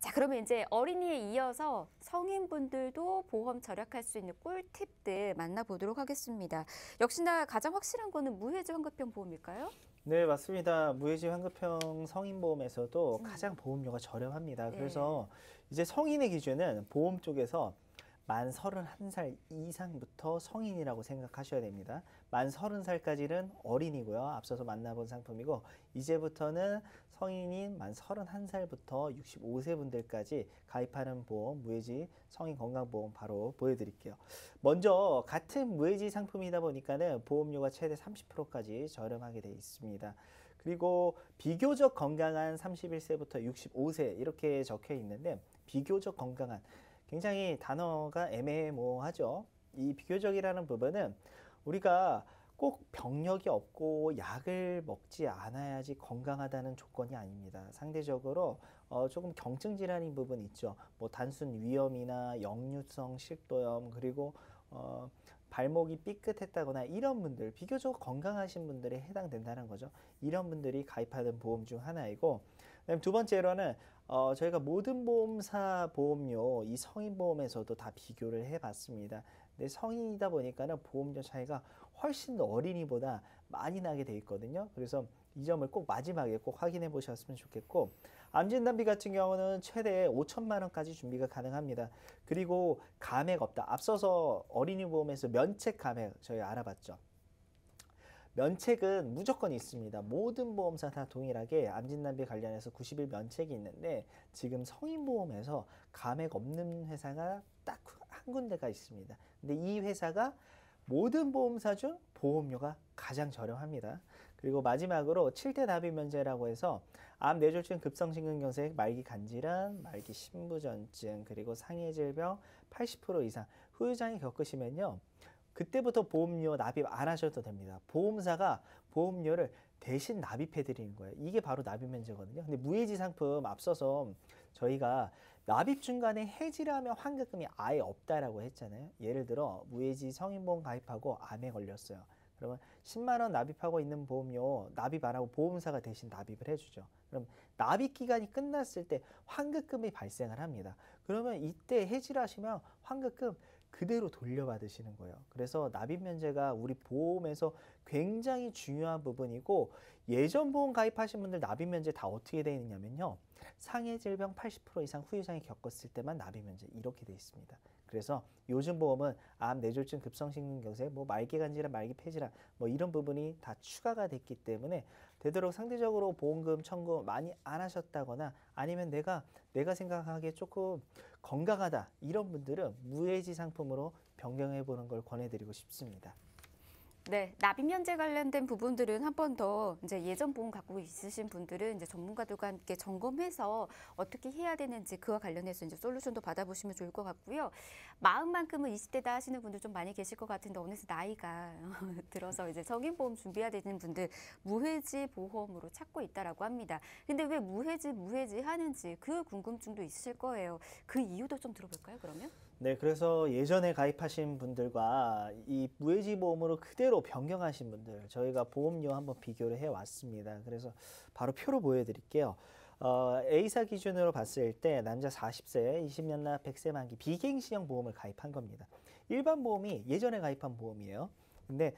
자, 그러면 이제 어린이에 이어서 성인분들도 보험 절약할 수 있는 꿀팁들 만나보도록 하겠습니다. 역시나 가장 확실한 거는 무해지 환급형 보험일까요? 네, 맞습니다. 무해지 환급형 성인보험에서도 가장 보험료가 저렴합니다. 네. 그래서 이제 성인의 기준은 보험 쪽에서 만 31살 이상부터 성인이라고 생각하셔야 됩니다. 만 30살까지는 어린이고요. 앞서서 만나본 상품이고, 이제부터는 성인인 만 31살부터 65세 분들까지 가입하는 보험, 무해지 성인 건강보험 바로 보여드릴게요. 먼저 같은 무해지 상품이다 보니까는 보험료가 최대 30%까지 저렴하게 되어 있습니다. 그리고 비교적 건강한 31세부터 65세 이렇게 적혀 있는데, 비교적 건강한 굉장히 단어가 애매모호하죠. 이 비교적이라는 부분은 우리가 꼭 병력이 없고 약을 먹지 않아야지 건강하다는 조건이 아닙니다. 상대적으로 조금 경증 질환인 부분이 있죠. 뭐 단순 위염이나 역류성 식도염 그리고 발목이 삐끗했다거나 이런 분들, 비교적 건강하신 분들에 해당된다는 거죠. 이런 분들이 가입하는 보험 중 하나이고, 그다음에 두 번째로는 저희가 모든 보험사 보험료 이 성인보험에서도 다 비교를 해봤습니다. 근데 성인이다 보니까는 보험료 차이가 훨씬 더 어린이보다 많이 나게 돼 있거든요. 그래서 이 점을 꼭 마지막에 꼭 확인해 보셨으면 좋겠고, 암진단비 같은 경우는 최대 5천만 원까지 준비가 가능합니다. 그리고 감액 없다. 앞서서 어린이 보험에서 면책 감액 저희 알아봤죠. 면책은 무조건 있습니다. 모든 보험사 다 동일하게 암진단비 관련해서 90일 면책이 있는데, 지금 성인보험에서 감액 없는 회사가 딱 한 군데가 있습니다. 근데 이 회사가 모든 보험사 중 보험료가 가장 저렴합니다. 그리고 마지막으로 7대 납입 면제라고 해서 암, 뇌졸중, 급성심근경색, 말기 간질환, 말기 신부전증, 그리고 상해질병 80% 이상 후유장애 겪으시면요, 그때부터 보험료 납입 안 하셔도 됩니다. 보험사가 보험료를 대신 납입해 드리는 거예요. 이게 바로 납입 면제거든요. 근데 무해지 상품 앞서서 저희가 납입 중간에 해지를 하면 환급금이 아예 없다라고 했잖아요. 예를 들어 무해지 성인보험 가입하고 암에 걸렸어요. 그러면 10만 원 납입하고 있는 보험료 납입 안 하고 보험사가 대신 납입을 해주죠. 그럼 납입 기간이 끝났을 때 환급금이 발생을 합니다. 그러면 이때 해지를 하시면 환급금 그대로 돌려받으시는 거예요. 그래서 납입 면제가 우리 보험에서 굉장히 중요한 부분이고, 예전 보험 가입하신 분들 납입 면제 다 어떻게 되어 있냐면요, 상해 질병 80% 이상 후유장애 겪었을 때만 납입 면제 이렇게 되어 있습니다. 그래서 요즘 보험은 암, 뇌졸중, 급성심근경색, 뭐 말기관 질환, 말기 폐질환 뭐 이런 부분이 다 추가가 됐기 때문에 되도록 상대적으로 보험금 청구 많이 안 하셨다거나 아니면 내가 생각하기에 조금 건강하다 이런 분들은 무해지 상품으로 변경해 보는 걸 권해드리고 싶습니다. 네, 납입 면제 관련된 부분들은 한 번 더 이제 예전 보험 갖고 있으신 분들은 이제 전문가들과 함께 점검해서 어떻게 해야 되는지 그와 관련해서 이제 솔루션도 받아보시면 좋을 것 같고요. 마음만큼은 20대다 하시는 분들 좀 많이 계실 것 같은데 어느새 나이가 들어서 이제 성인 보험 준비해야 되는 분들 무해지 보험으로 찾고 있다라고 합니다. 근데 왜 무해지 하는지 그 궁금증도 있으실 거예요. 그 이유도 좀 들어볼까요, 그러면? 네, 그래서 예전에 가입하신 분들과 이 무해지 보험으로 그대로 변경하신 분들 저희가 보험료 한번 비교를 해왔습니다. 그래서 바로 표로 보여드릴게요. A사 기준으로 봤을 때 남자 40세, 20년 납 100세 만기 비갱신형 보험을 가입한 겁니다. 일반 보험이 예전에 가입한 보험이에요. 근데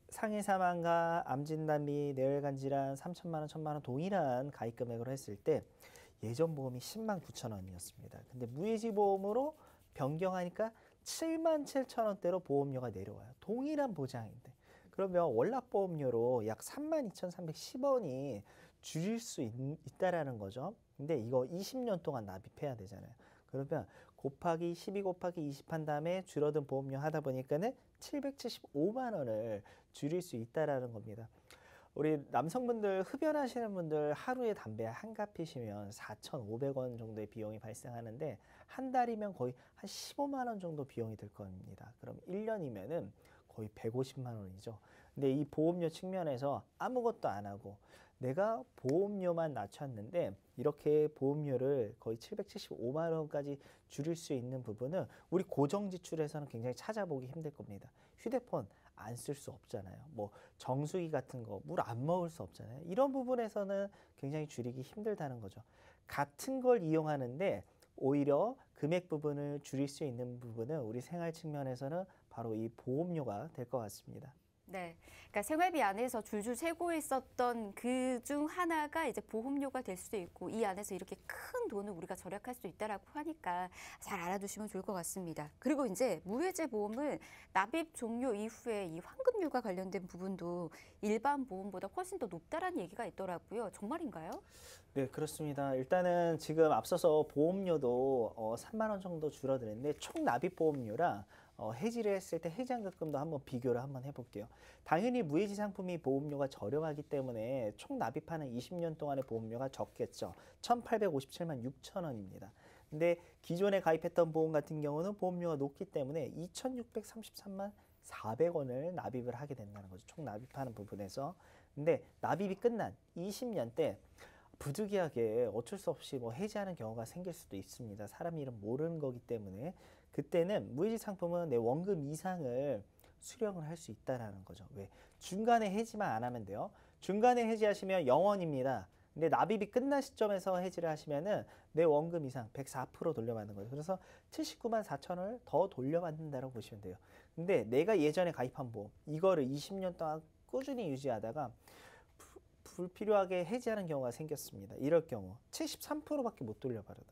상해 사망과 암진단비, 뇌혈관 질환 3천만 원, 1천만 원 동일한 가입 금액으로 했을 때 예전 보험이 10만 9천 원이었습니다. 근데 무해지 보험으로 변경하니까 7만 7천 원대로 보험료가 내려와요. 동일한 보장인데. 그러면 월납보험료로 약 3만 2,310원이 줄일 수 있다라는 거죠. 근데 이거 20년 동안 납입해야 되잖아요. 그러면 곱하기 12 곱하기 20 한 다음에 줄어든 보험료 하다 보니까는 775만 원을 줄일 수 있다라는 겁니다. 우리 남성분들 흡연하시는 분들 하루에 담배 한 갑 피시면 4,500원 정도의 비용이 발생하는데 한 달이면 거의 한 15만 원 정도 비용이 들 겁니다. 그럼 1년이면은 거의 150만 원이죠. 근데 이 보험료 측면에서 아무것도 안 하고 내가 보험료만 낮췄는데 이렇게 보험료를 거의 775만 원까지 줄일 수 있는 부분은 우리 고정 지출에서는 굉장히 찾아보기 힘들 겁니다. 휴대폰 안 쓸 수 없잖아요. 뭐 정수기 같은 거 물 안 먹을 수 없잖아요. 이런 부분에서는 굉장히 줄이기 힘들다는 거죠. 같은 걸 이용하는데 오히려 금액 부분을 줄일 수 있는 부분은 우리 생활 측면에서는 바로 이 보험료가 될 것 같습니다. 네. 그러니까 생활비 안에서 줄줄 세고 있었던 그 중 하나가 이제 보험료가 될 수도 있고 이 안에서 이렇게 큰 돈을 우리가 절약할 수 있다라고 하니까 잘 알아두시면 좋을 것 같습니다. 그리고 이제 무해지 보험은 납입 종료 이후에 이 환급률과 관련된 부분도 일반 보험보다 훨씬 더 높다라는 얘기가 있더라고요. 정말인가요? 네, 그렇습니다. 일단은 지금 앞서서 보험료도 3만 원 정도 줄어드는데 총 납입 보험료랑 해지를 했을 때 해지환급금도 한번 비교를 한번 해볼게요. 당연히 무해지 상품이 보험료가 저렴하기 때문에 총 납입하는 20년 동안의 보험료가 적겠죠. 1,857만 6천 원입니다. 근데 기존에 가입했던 보험 같은 경우는 보험료가 높기 때문에 2,633만 400원을 납입을 하게 된다는 거죠. 총 납입하는 부분에서. 근데 납입이 끝난 20년 때 부득이하게 어쩔 수 없이 뭐 해지하는 경우가 생길 수도 있습니다. 사람 이름 모르는 거기 때문에 그때는 무해지 상품은 내 원금 이상을 수령을 할 수 있다라는 거죠. 왜? 중간에 해지만 안 하면 돼요. 중간에 해지하시면 0원입니다. 근데 납입이 끝난 시점에서 해지를 하시면은 내 원금 이상 104% 돌려받는 거예요. 그래서 79만 4천 원을 더 돌려받는다고 보시면 돼요. 근데 내가 예전에 가입한 보험 이거를 20년 동안 꾸준히 유지하다가 불필요하게 해지하는 경우가 생겼습니다. 이럴 경우 73%밖에 못 돌려받아요.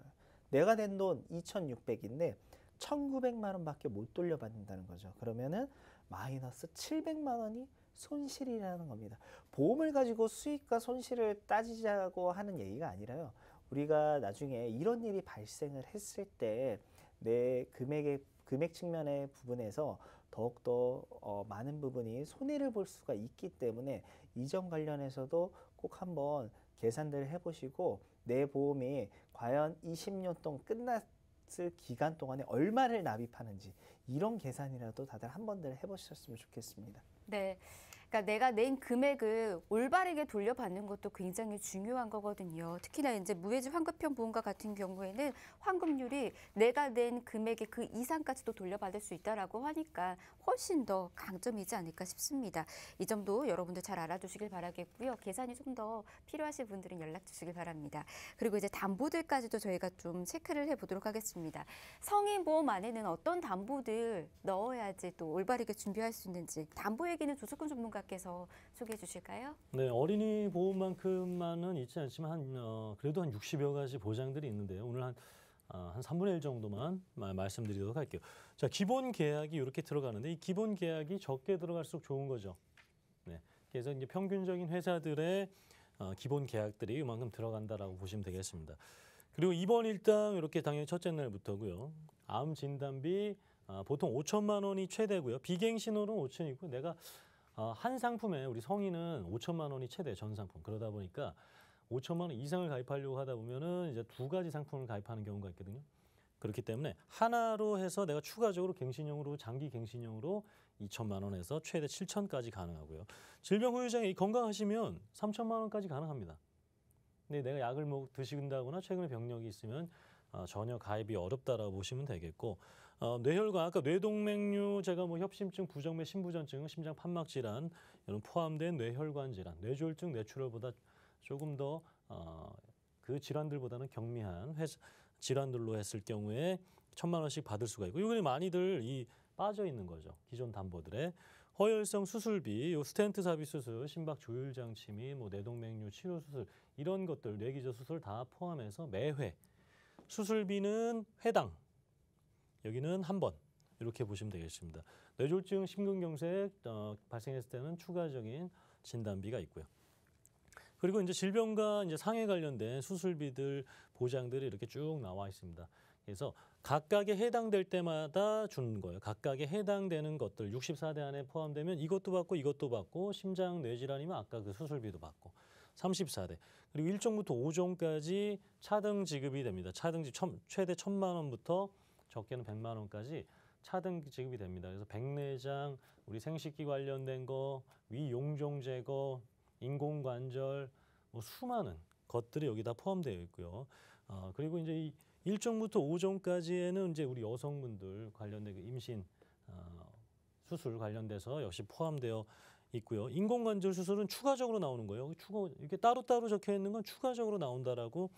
내가 낸 돈 2,600인데 1,900만 원밖에 못 돌려받는다는 거죠. 그러면은 마이너스 700만 원이 손실이라는 겁니다. 보험을 가지고 수익과 손실을 따지자고 하는 얘기가 아니라요. 우리가 나중에 이런 일이 발생을 했을 때 내 금액 측면의 부분에서 더욱더 많은 부분이 손해를 볼 수가 있기 때문에 이 점 관련해서도 꼭 한번 계산들을 해보시고 내 보험이 과연 20년 동안 끝났을 기간 동안에 얼마를 납입하는지 이런 계산이라도 다들 한 번들 해보셨으면 좋겠습니다. 네. 그러니까 내가 낸 금액을 올바르게 돌려받는 것도 굉장히 중요한 거거든요. 특히나 이제 무해지 환급형 보험과 같은 경우에는 환급률이 내가 낸 금액의 그 이상까지도 돌려받을 수 있다라고 하니까 훨씬 더 강점이지 않을까 싶습니다. 이 점도 여러분들 잘 알아두시길 바라겠고요. 계산이 좀 더 필요하신 분들은 연락 주시길 바랍니다. 그리고 이제 담보들까지도 저희가 좀 체크를 해보도록 하겠습니다. 성인 보험 안에는 어떤 담보들 넣어야지 또 올바르게 준비할 수 있는지 담보 얘기는 조석훈 전문가께서 소개해 주실까요? 네, 어린이 보험만큼만은 있지 않지만 그래도 한 60여 가지 보장들이 있는데요. 오늘 한 3분의 1 정도만 말씀드리도록 할게요. 자, 기본 계약이 이렇게 들어가는데 이 기본 계약이 적게 들어갈수록 좋은 거죠. 네, 그래서 이제 평균적인 회사들의 기본 계약들이 이만큼 들어간다라고 보시면 되겠습니다. 그리고 입원 일당 이렇게 당연히 첫째 날부터고요. 암 진단비 보통 5천만 원이 최대고요. 비갱신호는 5천이고 내가 한 상품에 우리 성인은 5천만 원이 최대 전 상품. 그러다 보니까 5천만 원 이상을 가입하려고 하다 보면은 이제 두 가지 상품을 가입하는 경우가 있거든요. 그렇기 때문에 하나로 해서 내가 추가적으로 갱신형으로 장기 갱신형으로 2천만 원에서 최대 7천까지 가능하고요. 질병 후유장애 건강하시면 3천만 원까지 가능합니다. 근데 내가 약을 드신다거나 최근에 병력이 있으면 전혀 가입이 어렵다라고 보시면 되겠고 뇌혈관 아까 뇌동맥류 제가 뭐 협심증, 부정맥, 심부전증, 심장 판막 질환 이런 포함된 뇌혈관 질환, 뇌졸중, 뇌출혈보다 조금 더 그 질환들보다는 경미한 질환들로 했을 경우에 1,000만 원씩 받을 수가 있고 이거는 많이들 빠져 있는 거죠. 기존 담보들에 허혈성 수술비, 요 스텐트 삽입 수술, 심박 조율 장치 및 뭐 뇌동맥류 치료 수술 이런 것들 뇌기저 수술 다 포함해서 매회 수술비는 회당 여기는 한 번 이렇게 보시면 되겠습니다. 뇌졸중, 심근경색 발생했을 때는 추가적인 진단비가 있고요. 그리고 이제 질병과 이제 상해 관련된 수술비들 보장들이 이렇게 쭉 나와 있습니다. 그래서 각각에 해당될 때마다 주는 거예요. 각각에 해당되는 것들 64대 안에 포함되면 이것도 받고 심장 뇌질환이면 아까 그 수술비도 받고 34대 그리고 1종부터 5종까지 차등 지급이 됩니다. 차등 최대 1,000만 원부터 적게는 100만 원까지 차등 지급이 됩니다. 그래서 백내장, 우리 생식기 관련된 거, 위용종 제거, 인공관절 뭐 수많은 것들이 여기 다 포함되어 있고요. 그리고 이제 이 1종부터 5종까지에는 이제 우리 여성분들 관련된 그 임신 수술 관련돼서 역시 포함되어 있고요. 인공관절 수술은 추가적으로 나오는 거예요. 이렇게 따로따로 적혀 있는 건 추가적으로 나온다라고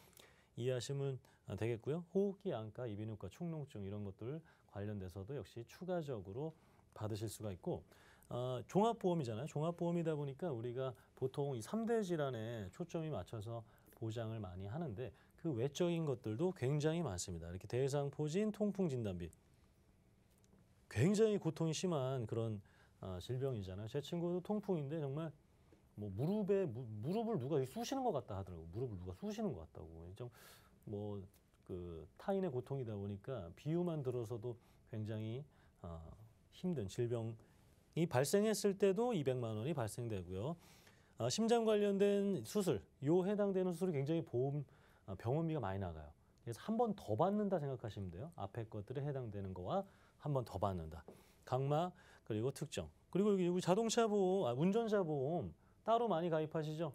이해하시면 되겠고요. 호흡기 안과, 이비인후과, 축농증 이런 것들 관련돼서도 역시 추가적으로 받으실 수가 있고 종합보험이잖아요. 종합보험이다 보니까 우리가 보통 이 3대 질환에 초점이 맞춰서 보장을 많이 하는데 그 외적인 것들도 굉장히 많습니다. 이렇게 대상포진 통풍진단비 굉장히 고통이 심한 그런 질병이잖아요. 제 친구도 통풍인데 정말 뭐 무릎을 누가 쑤시는 것 같다 하더라고. 무릎을 누가 쑤시는 것 같다고. 뭐그 타인의 고통이다 보니까 비유만 들어서도 굉장히 힘든 질병이 발생했을 때도 200만 원이 발생되고요. 심장 관련된 수술, 요 해당되는 수술이 굉장히 병원비가 많이 나가요. 그래서 한 번 더 받는다 생각하시면 돼요. 앞에 것들에 해당되는 거와 한 번 더 받는다. 각막 그리고 특정. 그리고 여기 자동차 보험, 운전자 보험 따로 많이 가입하시죠?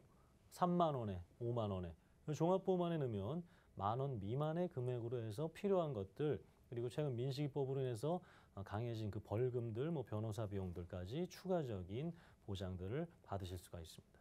3만 원에, 5만 원에. 종합보험 안에 넣으면 10,000원 미만의 금액으로 해서 필요한 것들 그리고 최근 민식이법으로 인해서 강해진 그 벌금들, 뭐 변호사 비용들까지 추가적인 보장들을 받으실 수가 있습니다.